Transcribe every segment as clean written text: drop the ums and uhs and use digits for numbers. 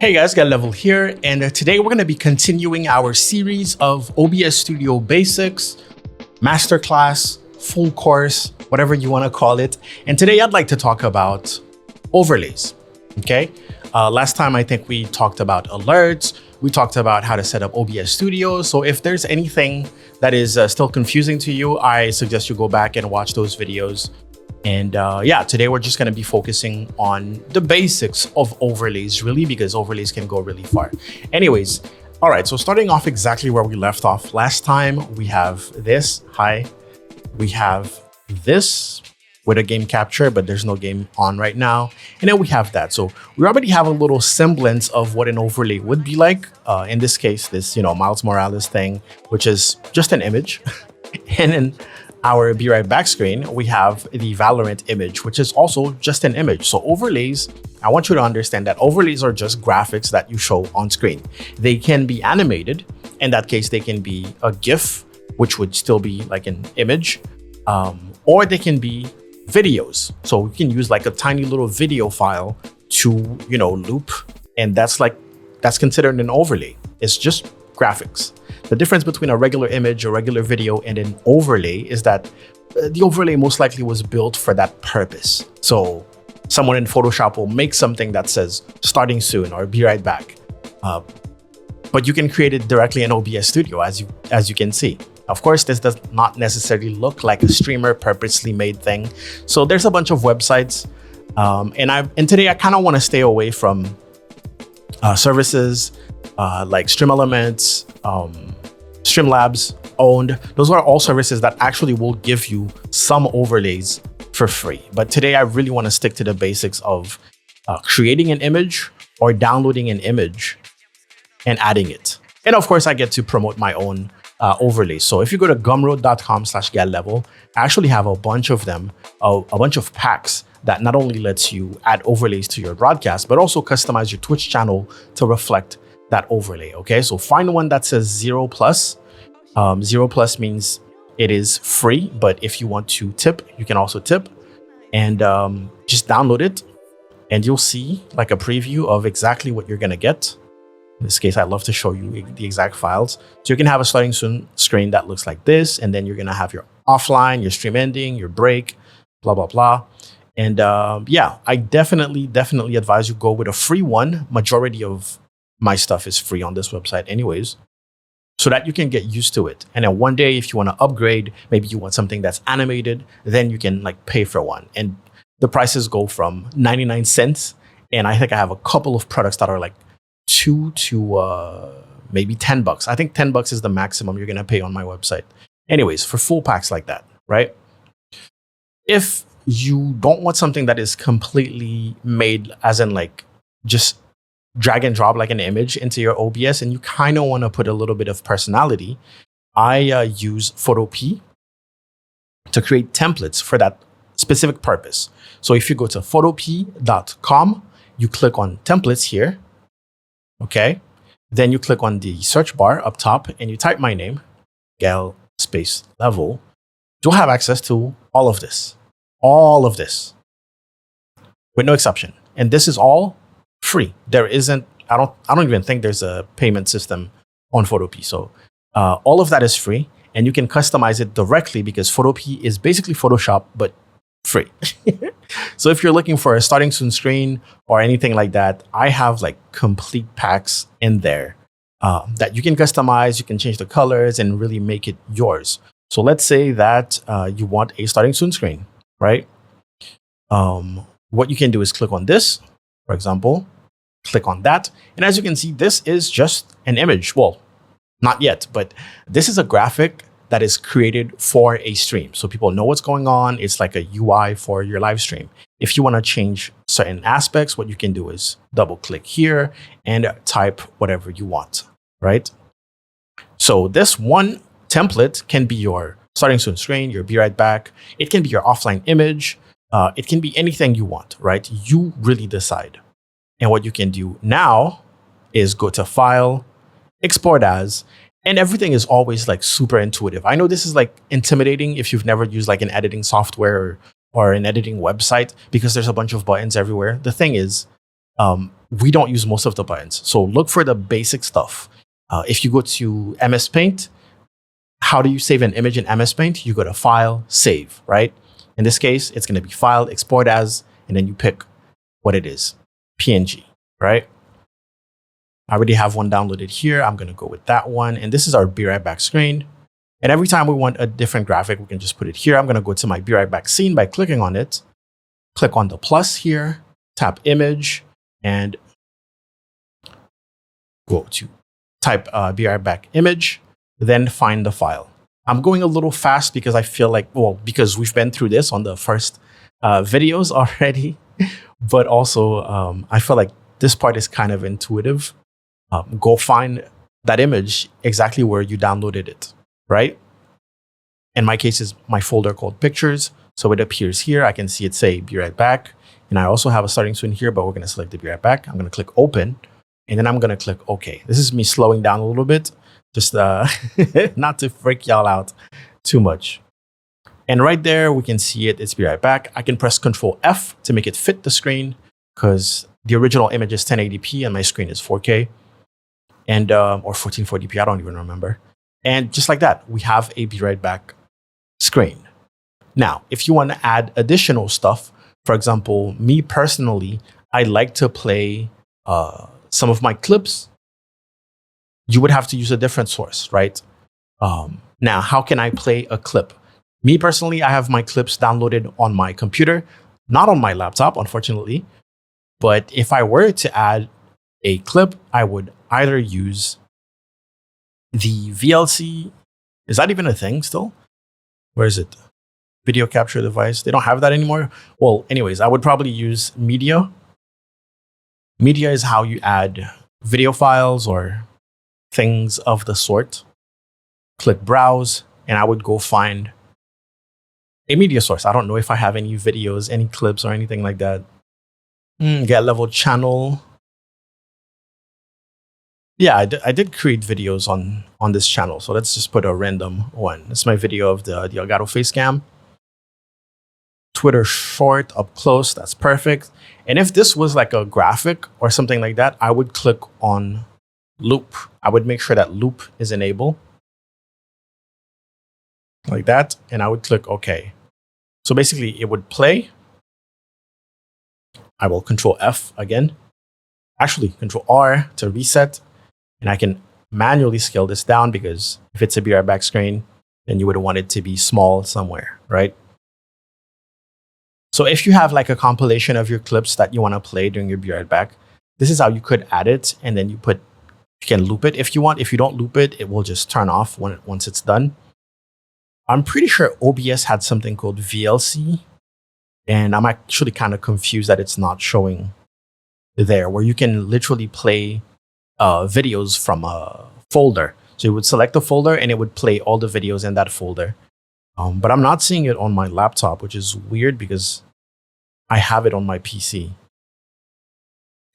Hey guys, Got Level here, and today we're going to be continuing our series of OBS Studio Basics Masterclass, full course, whatever you want to call it. And today I'd like to talk about overlays. Okay, last time I think we talked about alerts. We talked about how to set up OBS Studio. So if there's anything that is still confusing to you, I suggest you go back and watch those videos. And yeah, today we're just going to be focusing on the basics of overlays, really, because overlays can go really far. Anyways, all right, so starting off exactly where we left off last time, we have this. We have this with a game capture, but there's no game on right now. And then we have that. So we already have a little semblance of what an overlay would be like. In this case, this, Miles Morales thing, which is just an image. And then our BRB screen, we have the Valorant image, which is also just an image. So overlays, I want you to understand that overlays are just graphics that you show on screen. They can be animated. In that case, they can be a GIF, which would still be like an image, or they can be videos. So we can use like a tiny little video file to, loop. And that's considered an overlay. It's just graphics. The difference between a regular image, a regular video, and an overlay is that the overlay most likely was built for that purpose. So someone in Photoshop will make something that says starting soon or be right back. But you can create it directly in OBS Studio, as you can see. Of course, this does not necessarily look like a streamer purposely made thing. So there's a bunch of websites. And today I kind of want to stay away from services like Stream Elements, Streamlabs owned. Those are all services that actually will give you some overlays for free. But today I really want to stick to the basics of creating an image or downloading an image and adding it. And of course, I get to promote my own overlays. So if you go to gumroad.com/getlevel, I actually have a bunch of them, a bunch of packs that not only lets you add overlays to your broadcast, but also customize your Twitch channel to reflect that overlay. Okay, so find one that says 0+. 0+ means it is free, but if you want to tip, you can also tip. And just download it, and you'll see like a preview of exactly what you're gonna get. In this case, I love to show you the exact files. So you can have a starting soon screen that looks like this, and then you're gonna have your offline, your stream ending, your break, blah blah blah. And yeah, I definitely advise you go with a free one. Majority of my stuff is free on this website anyways, so that you can get used to it. And then one day, if you want to upgrade, maybe you want something that's animated, then you can like pay for one. And the prices go from 99 cents. And I think I have a couple of products that are like $2 to maybe $10. I think $10 is the maximum you're going to pay on my website. Anyways, for full packs like that, right? If you don't want something that is completely made, as in like just drag and drop like an image into your OBS, and you kind of want to put a little bit of personality, I use Photopea to create templates for that specific purpose. So if you go to photopea.com, you click on templates here. Okay. Then you click on the search bar up top and you type my name, Gal space level. You'll have access to all of this with no exception. And this is all free. There isn't, I don't even think there's a payment system on Photopea. So all of that is free, and you can customize it directly because Photopea is basically Photoshop, but free. So if you're looking for a starting soon screen or anything like that, I have like complete packs in there that you can customize. You can change the colors and really make it yours. So let's say that you want a starting soon screen, right? What you can do is click on this, for example, click on that. And as you can see, this is just an image. Well, not yet, but this is a graphic that is created for a stream. So people know what's going on. It's like a UI for your live stream. If you want to change certain aspects, what you can do is double click here and type whatever you want, right? So this one template can be your starting soon screen, your be right back. It can be your offline image. It can be anything you want, right? You really decide. And what you can do now is go to File, Export As, and everything is always like super intuitive. I know this is like intimidating if you've never used like an editing software or an editing website because there's a bunch of buttons everywhere. The thing is, we don't use most of the buttons. So look for the basic stuff. If you go to MS Paint, how do you save an image in MS Paint? You go to File, Save, right? In this case, it's going to be File, Export As, and then you pick what it is, PNG, right? I already have one downloaded here. I'm going to go with that one. And this is our Be Right Back screen. And every time we want a different graphic, we can just put it here. I'm going to go to my Be Right Back scene by clicking on it. Click on the plus here, tap Image, and go to type Be Right Back image, then find the file. I'm going a little fast because I feel like, well, because we've been through this on the first videos already, but also I feel like this part is kind of intuitive. Go find that image exactly where you downloaded it, right? In my case, is my folder called Pictures. So it appears here. I can see it say Be Right Back. And I also have a starting screen here, but we're going to select the Be Right Back. I'm going to click Open. And then I'm going to click OK. This is me slowing down a little bit, just not to freak y'all out too much. And right there, we can see it. It's Be Right Back. I can press Control F to make it fit the screen because the original image is 1080p and my screen is 4K and or 1440p. I don't even remember. And just like that, we have a Be Right Back screen. Now, if you want to add additional stuff, for example, me personally, I like to play some of my clips. You would have to use a different source, right? Now, how can I play a clip? Me personally, I have my clips downloaded on my computer, not on my laptop, unfortunately. But if I were to add a clip, I would either use the VLC. Is that even a thing still? Where is it? Video capture device. They don't have that anymore. Well, anyways, I would probably use Media. Media is how you add video files or things of the sort. Click Browse, and I would go find a media source. I don't know if I have any videos, any clips, or anything like that. Get level channel. Yeah, I did create videos on this channel. So let's just put a random one. It's my video of the Elgato face cam. Twitter short up close. That's perfect. And if this was like a graphic or something like that, I would click on loop. I would make sure that loop is enabled like that. And I would click OK. So basically it would play. I will Control F again. Actually, Control R to reset. And I can manually scale this down because if it's a Be Right Back screen, then you would want it to be small somewhere, right? So if you have like a compilation of your clips that you want to play during your Be Right Back, this is how you could add it. And then you can loop it if you want. If you don't loop it, it will just turn off once it's done. I'm pretty sure OBS had something called VLC. And I'm actually kind of confused that it's not showing there, where you can literally play videos from a folder. So you would select a folder and it would play all the videos in that folder. But I'm not seeing it on my laptop, which is weird because I have it on my PC.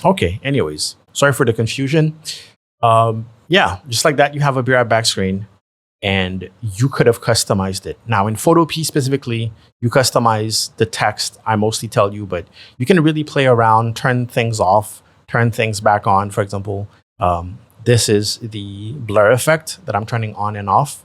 Okay, anyways, sorry for the confusion. Yeah, just like that, you have a Be Right Back screen and you could have customized it. Now in Photopea specifically, you customize the text, I mostly tell you, but you can really play around, turn things off, turn things back on. For example, this is the blur effect that I'm turning on and off.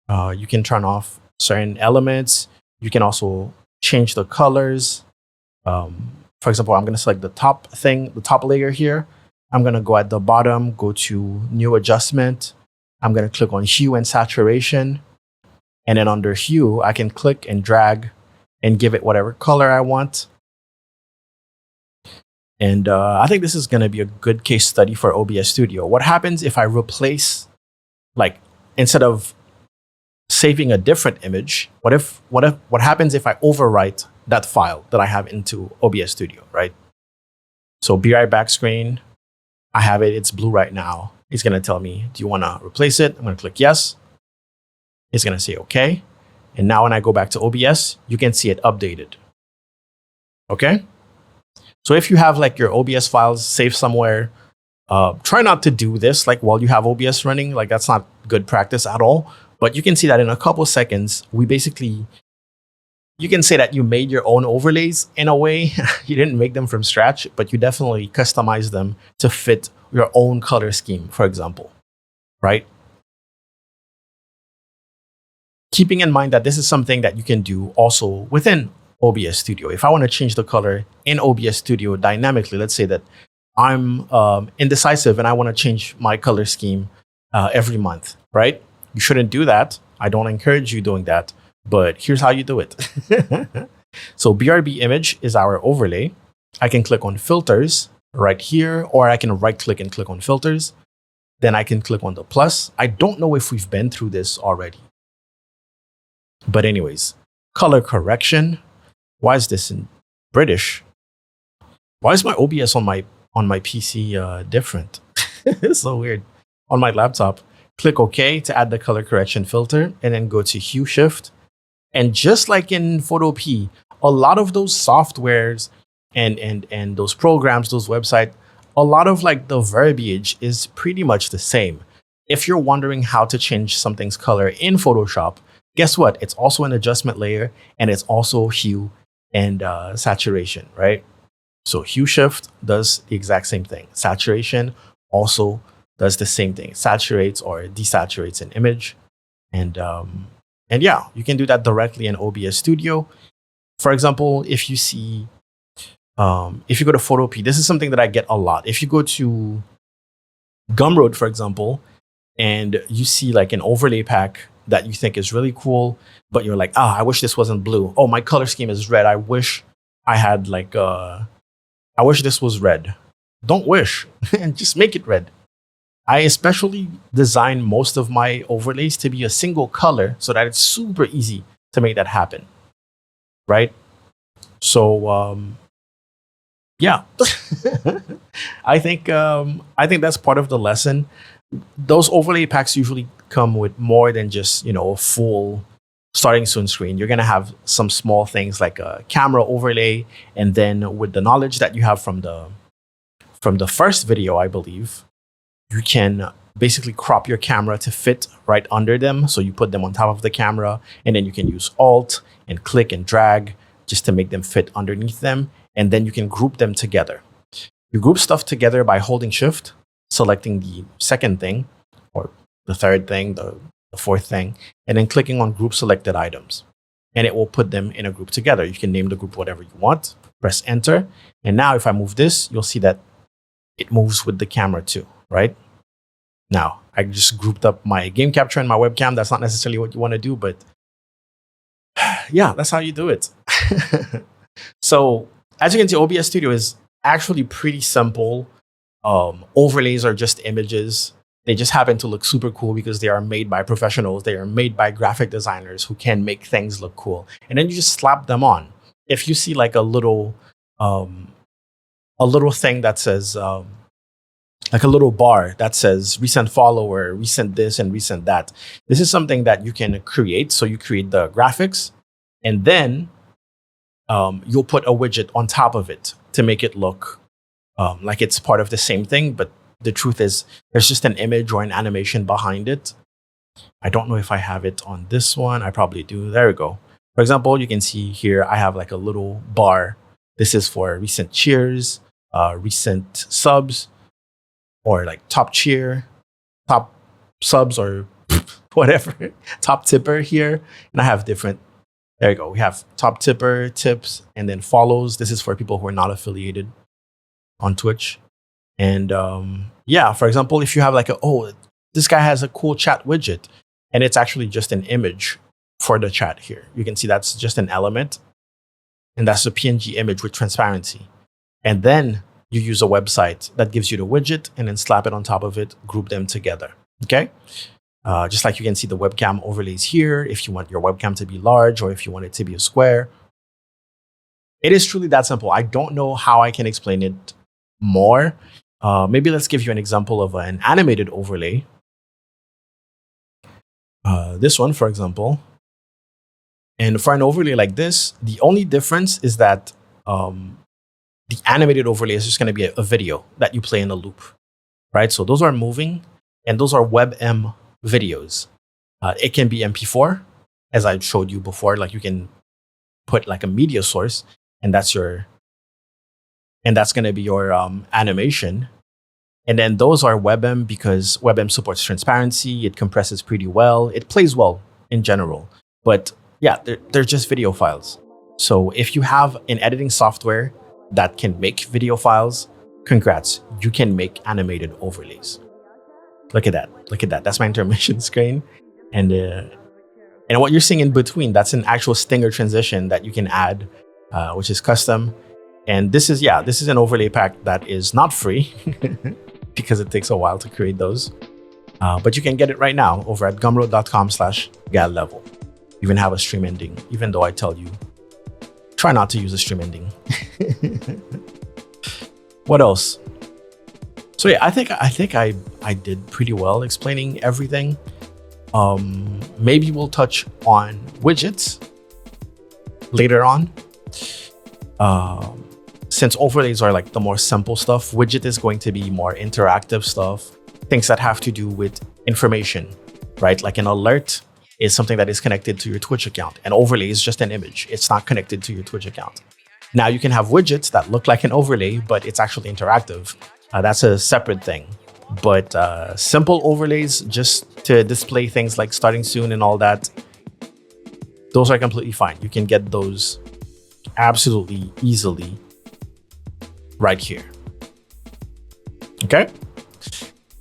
You can turn off certain elements. You can also change the colors. For example, I'm going to select the top layer here. I'm going to go at the bottom, go to New Adjustment. I'm going to click on Hue and Saturation. And then under Hue, I can click and drag and give it whatever color I want. And I think this is going to be a good case study for OBS Studio. What happens if I replace, like, instead of saving a different image, what happens if I overwrite that file that I have into OBS Studio, right? So Be Right Back screen, I have it, it's blue right now. It's going to tell me, do you want to replace it? I'm going to click yes. It's going to say okay. And now when I go back to OBS, you can see it updated. Okay? So if you have like your OBS files saved somewhere, try not to do this like while you have OBS running. Like that's not good practice at all. But you can see that in a couple seconds, we basically you can say that you made your own overlays in a way. You didn't make them from scratch, but you definitely customized them to fit your own color scheme, for example, right? Keeping in mind that this is something that you can do also within OBS Studio. If I want to change the color in OBS Studio dynamically, let's say that I'm indecisive and I want to change my color scheme every month, right? You shouldn't do that. I don't encourage you doing that, but here's how you do it. So BRB image is our overlay. I can click on filters right here, or I can right click and click on filters. Then I can click on the plus. I don't know if we've been through this already. But anyways, color correction. Why is this in British? Why is my OBS on my PC different? It's so weird. On my laptop, click OK to add the color correction filter, and then go to Hue Shift. And just like in Photopea, a lot of those softwares and those programs, those websites, a lot of like the verbiage is pretty much the same. If you're wondering how to change something's color in Photoshop, guess what? It's also an adjustment layer, and it's also hue and saturation, right? So Hue Shift does the exact same thing. Saturation also does the same thing. Saturates or desaturates an image. And yeah, you can do that directly in OBS Studio. For example, if you see, if you go to Photopea, this is something that I get a lot. If you go to Gumroad, for example, and you see like an overlay pack that you think is really cool, but you're like, I wish this wasn't blue. Oh, my color scheme is red. I wish I had like, I wish this was red. Don't wish, and just make it red. I especially design most of my overlays to be a single color so that it's super easy to make that happen, right? So yeah, I think that's part of the lesson. Those overlay packs usually come with more than just a full starting soon screen. You're gonna have some small things like a camera overlay, and then with the knowledge that you have from the first video, I believe, you can basically crop your camera to fit right under them. So you put them on top of the camera, and then you can use Alt and click and drag just to make them fit underneath them. And then you can group them together. You group stuff together by holding Shift, selecting the second thing, or the third thing, the fourth thing, and then clicking on Group Selected Items. And it will put them in a group together. You can name the group whatever you want, press Enter. And now if I move this, you'll see that it moves with the camera too, right? Now, I just grouped up my game capture and my webcam. That's not necessarily what you want to do, but yeah, that's how you do it. So as you can see, OBS Studio is actually pretty simple. Overlays are just images. They just happen to look super cool because they are made by professionals. They are made by graphic designers who can make things look cool. And then you just slap them on. If you see like a little thing that says, like a little bar that says recent follower, recent this, and recent that. This is something that you can create. So you create the graphics, and then you'll put a widget on top of it to make it look like it's part of the same thing. But the truth is, there's just an image or an animation behind it. I don't know if I have it on this one. I probably do. There we go. For example, you can see here, I have like a little bar. This is for recent cheers, recent subs, or like top cheer, top subs, or whatever, top tipper here. And I have different, there you go. We have top tipper, tips, and then follows. This is for people who are not affiliated on Twitch. And yeah, for example, if you have like this guy has a cool chat widget, and it's actually just an image for the chat here. You can see that's just an element, and that's a PNG image with transparency. And then you use a website that gives you the widget, and then slap it on top of it, group them together, okay? Just like you can see the webcam overlays here, if you want your webcam to be large or if you want it to be a square. It is truly that simple. I don't know how I can explain it more. Maybe let's give you an example of an animated overlay. This one, for example. And for an overlay like this, the only difference is that the animated overlay is just going to be a video that you play in a loop, right? So those are moving, and those are WebM videos. It can be MP4, as I showed you before. Like you can put like a media source, and that's going to be your animation. And then those are WebM because WebM supports transparency. It compresses pretty well. It plays well in general. But yeah, they're just video files. So if you have an editing software that can make video files, congrats, you can make animated overlays. Look at that. Look at that. That's my intermission screen. And what you're seeing in between, that's an actual stinger transition that you can add, which is custom. And this is an overlay pack that is not free because it takes a while to create those. But you can get it right now over at gumroad.com/gallevel. Even have a stream ending, even though I tell you, try not to use a stream ending. What else? So yeah, I think I did pretty well explaining everything. Maybe we'll touch on widgets later on. Since overlays are like the more simple stuff, widget is going to be more interactive stuff, things that have to do with information, right? Like an alert is something that is connected to your Twitch account. An overlay is just an image. It's not connected to your Twitch account. Now you can have widgets that look like an overlay, but it's actually interactive. That's a separate thing. But simple overlays just to display things like starting soon and all that, those are completely fine. You can get those absolutely easily right here. Okay.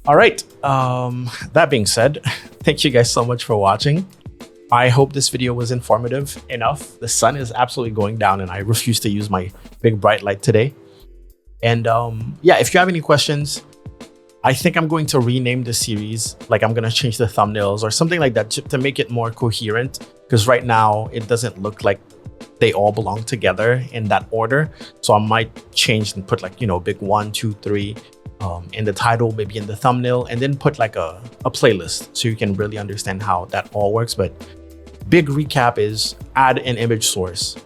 All right. That being said, thank you guys so much for watching. I hope this video was informative enough. The sun is absolutely going down and I refuse to use my big bright light today. And yeah, if you have any questions, I think I'm going to rename the series. Like I'm going to change the thumbnails or something like that to make it more coherent. Because right now it doesn't look like they all belong together in that order. So I might change and put like, big 1, 2, 3 in the title, maybe in the thumbnail, and then put like a playlist so you can really understand how that all works. But big recap is add an image source,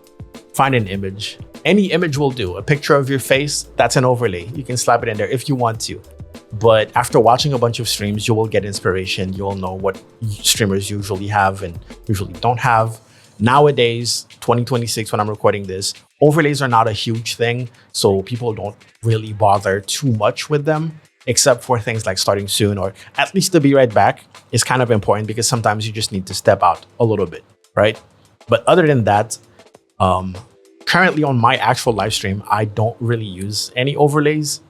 find an image. Any image will do. A picture of your face, that's an overlay. You can slap it in there if you want to. But after watching a bunch of streams, you will get inspiration. You'll know what streamers usually have and usually don't have. Nowadays, 2026, when I'm recording this, overlays are not a huge thing. So people don't really bother too much with them, except for things like starting soon, or at least to be right back is kind of important because sometimes you just need to step out a little bit, right? But other than that, currently on my actual live stream, I don't really use any overlays.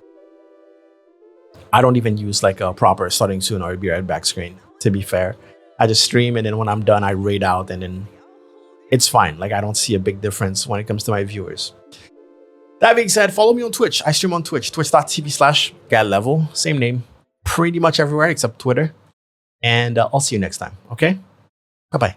I don't even use like a proper starting soon or be right back screen, to be fair. I just stream and then when I'm done, I raid out and then it's fine. Like I don't see a big difference when it comes to my viewers. That being said, follow me on Twitch. I stream on Twitch, twitch.tv/gallevel, same name, pretty much everywhere except Twitter. And I'll see you next time. Okay? Bye-bye.